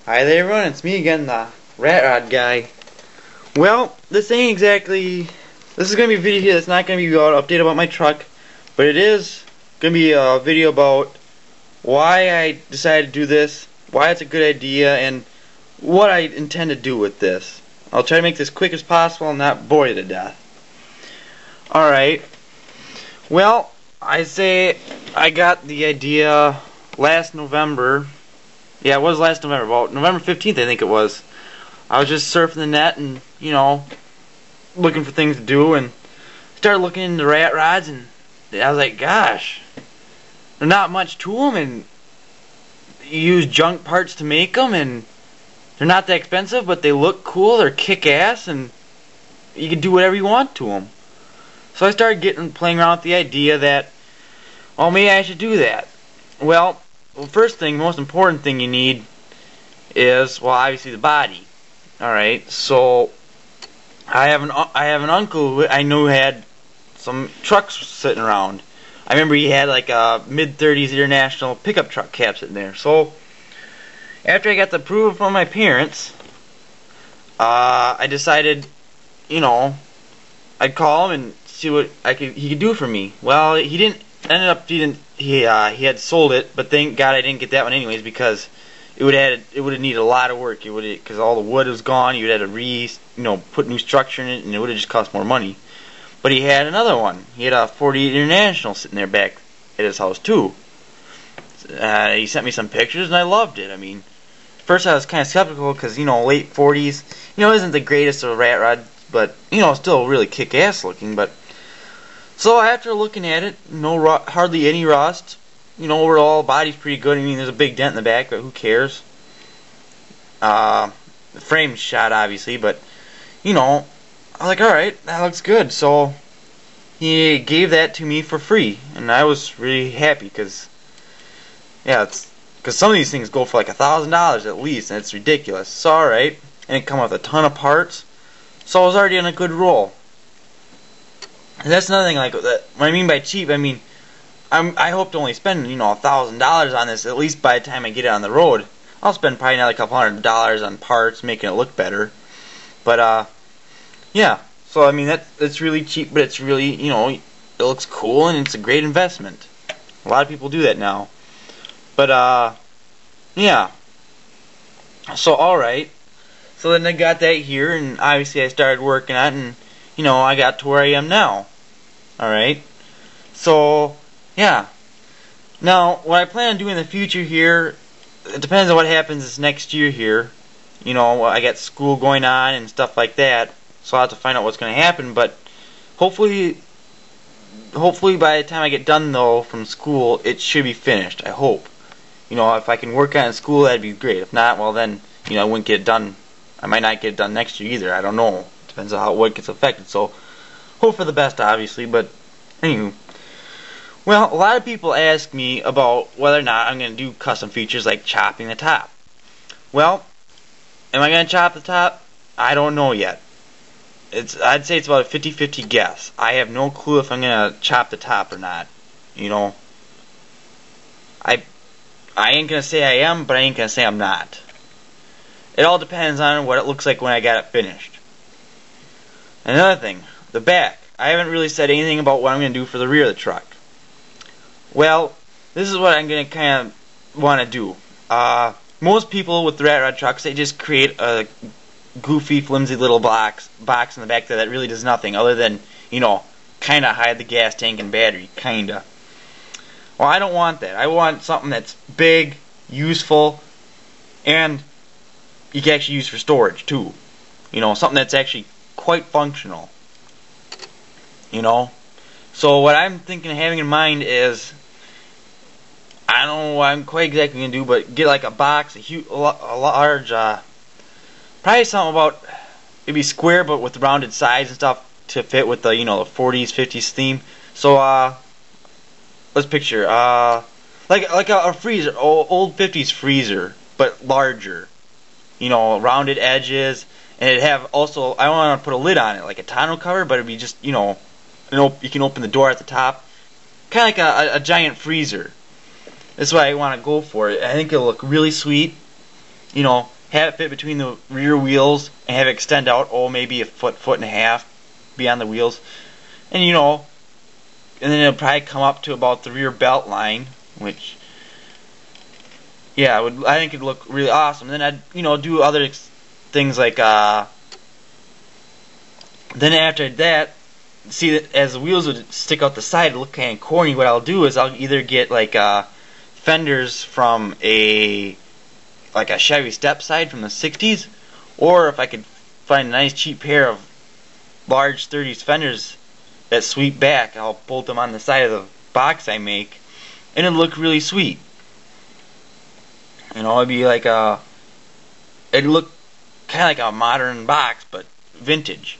Hi there everyone, it's me again, the Rat Rod guy. Well, this is going to be a video here that's not going to be about update about my truck, but it is going to be a video about why I decided to do this, why it's a good idea, and what I intend to do with this. I'll try to make this quick as possible and not bore you to death. Alright, well, I got the idea last November. Yeah, it was last November, about November 15th I think it was. I was just surfing the net and, looking for things to do, and started looking into rat rods, and I was like, gosh, there's not much to them, and you use junk parts to make them, and they're not that expensive, but they look cool, they're kick-ass, and you can do whatever you want to them. So I started playing around with the idea that, well, maybe I should do that. Well, first thing, most important thing you need is, well, obviously the body. Alright, so I have an uncle who I knew had some trucks sitting around. I remember he had like a mid-30s International pickup truck cab sitting there. So after I got the approval from my parents, I decided, I'd call him and see what he could do for me. Well, he had sold it, but thank God I didn't get that one anyways, because it would have needed a lot of work. Because all the wood was gone. You'd have to put new structure in it, and it would have just cost more money. But he had another one. He had a 48 International sitting there back at his house too. He sent me some pictures, and I loved it. I mean, first I was kind of skeptical because late 40s, isn't the greatest of rat rod, but still really kick-ass looking. But so after looking at it, hardly any rust. Overall, body's pretty good. I mean, there's a big dent in the back, but who cares? The frame's shot, obviously, but, I was like, alright, that looks good. So, he gave that to me for free, and I was really happy, because, some of these things go for like $1,000 at least, and it's ridiculous. So, alright, and it come with a ton of parts, so I was already on a good roll. And that's another thing, like, what I mean by cheap, I mean, I hope to only spend, $1,000 on this, at least by the time I get it on the road. I'll spend probably another couple $100 on parts, making it look better. But, yeah. So, I mean, that's really cheap, but it's really, it looks cool, and it's a great investment. A lot of people do that now. But, yeah. So, alright. So then I got that here, and obviously I started working on it, and, I got to where I am now. Alright. So, yeah. Now, what I plan on doing in the future here, it depends on what happens this next year here. I got school going on and stuff like that, so I'll have to find out what's going to happen, but hopefully by the time I get done, though, from school, it should be finished, I hope. If I can work on it in school, that'd be great. If not, well then, I wouldn't get it done. I might not get it done next year either, I don't know. Depends on how what gets affected, so hope for the best, obviously, but anywho. Well, a lot of people ask me about whether or not I'm going to do custom features like chopping the top. Well, am I going to chop the top? I don't know yet. I'd say it's about a 50-50 guess. I have no clue if I'm going to chop the top or not. I ain't going to say I am, but I ain't going to say I'm not. It all depends on what it looks like when I got it finished. Another thing, the back. I haven't really said anything about what I'm going to do for the rear of the truck. Well, this is what I'm going to kind of want to do. Most people with the rat rod trucks, they just create a goofy, flimsy little box in the back that really does nothing other than, kind of hide the gas tank and battery, kind of. Well, I don't want that. I want something that's big, useful, and you can actually use for storage, too. Something that's actually quite functional. So what I'm thinking of having in mind is, I don't know what I'm quite exactly going to do, but get like a box, a large, probably something about, maybe square, but with rounded sides and stuff to fit with the, the 40s, 50s theme. So, let's picture, like a freezer, old 50s freezer, but larger. Rounded edges, and it'd have also, I want to put a lid on it, like a tonneau cover, but it'd be just, you can open the door at the top, kind of like a giant freezer. That's why I want to go for it. I think it'll look really sweet. have it fit between the rear wheels and have it extend out, maybe a foot, foot and a half beyond the wheels. And and then it'll probably come up to about the rear belt line, which, yeah, I think it'd look really awesome. Then I'd, do other things like, then after that, see that as the wheels would stick out the side, it look kind of corny. What I'll do is I'll either get like fenders from a Chevy step side from the 60s, or if I could find a nice cheap pair of large 30s fenders that sweep back, I'll bolt them on the side of the box I make, and it'll look really sweet. It'd be like it'd look kind of like a modern box, but vintage.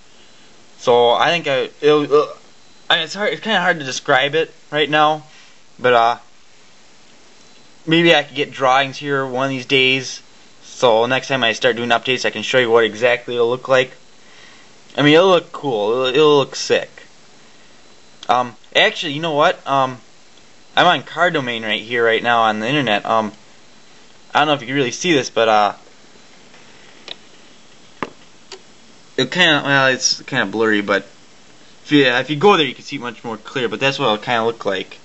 So I think it's kind of hard to describe it right now, but maybe I could get drawings here one of these days. So next time I start doing updates, I can show you what exactly it'll look like. I mean, it'll look cool. It'll look sick. Actually, you know what? I'm on Car Domain right here, right now on the internet. I don't know if you can really see this, but it's kind of blurry. But if you go there, you can see it much more clear. But that's what it'll kind of look like.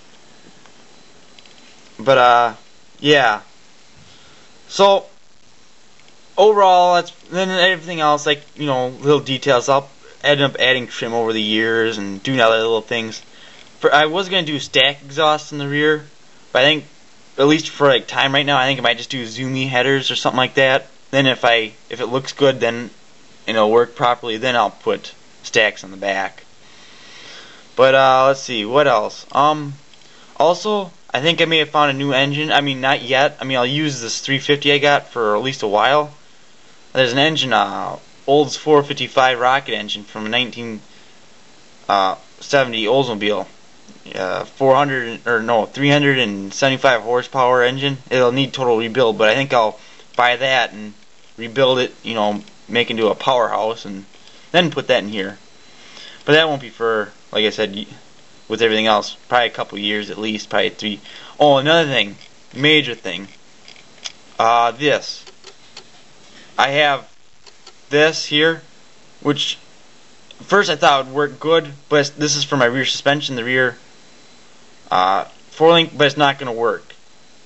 But yeah. So overall, then everything else, like little details. I'll end up adding trim over the years and doing other little things. I was gonna do stack exhaust in the rear, but I think, at least for like time right now, I think I might just do zoomy headers or something like that. Then if it looks good, then it'll work properly, then I'll put stacks on the back. But let's see, what else? Also, I think I may have found a new engine. I mean, not yet. I mean, I'll use this 350 I got for at least a while. There's an engine, Olds 455 rocket engine from a 1970 Oldsmobile. 375 horsepower engine. It'll need total rebuild, but I think I'll buy that and rebuild it, make into a powerhouse, and then put that in here. But that won't be for, like I said, with everything else, probably a couple years at least, probably 3. Oh, another thing, major thing. This. I have this here, which first I thought would work good, but this is for my rear suspension, the rear 4-link, but it's not going to work.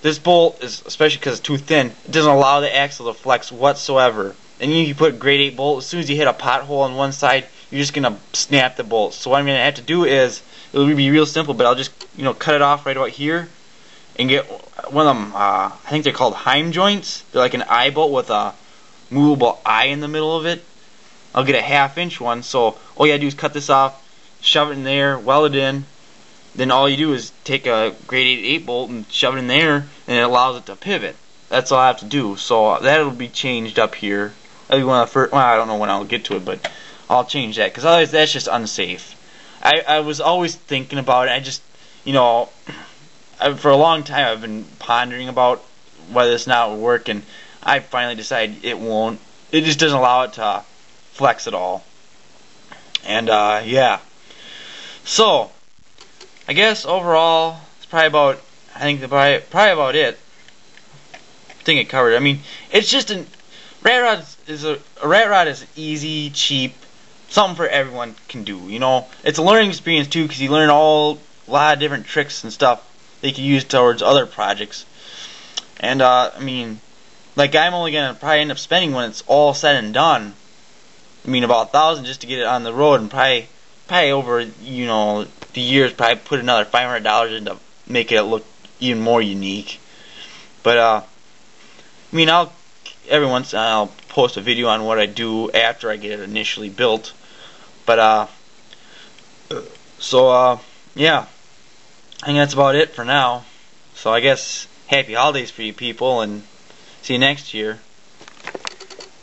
This bolt is, especially because it's too thin, it doesn't allow the axle to flex whatsoever. And you put a grade 8 bolt, as soon as you hit a pothole on one side, you're just going to snap the bolt. So what I'm going to have to do is, it'll be real simple, but I'll just cut it off right about here and get one of them, I think they're called Heim joints. They're like an eye bolt with a movable eye in the middle of it. I'll get a 1/2 inch one, so all you gotta do is cut this off, shove it in there, weld it in, then all you do is take a grade 8 bolt and shove it in there, and it allows it to pivot. That's all I have to do. So that'll be changed up here. That'll be one of the first, well, I don't know when I'll get to it, but I'll change that, because otherwise that's just unsafe. I was always thinking about it. I just, for a long time I've been pondering about whether this now will work, and I finally decided it won't. It just doesn't allow it to flex at all. And yeah. So I guess overall it's probably about, I think probably about it. I think it covered it. I mean, it's just a rat rod is easy, cheap, something for everyone can do. It's a learning experience too, because you learn a lot of different tricks and stuff that you can use towards other projects. And I mean, like, I'm only gonna probably end up spending, when it's all said and done, I mean, about $1,000 just to get it on the road, and probably over the years, probably put another $500 into making it look even more unique. But I mean, every once in a while I'll post a video on what I do after I get it initially built. But yeah, I think that's about it for now. So I guess happy holidays for you people, and see you next year.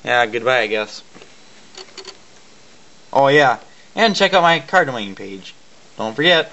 Yeah, goodbye, I guess. Oh yeah, and check out my Car Domain page. Don't forget.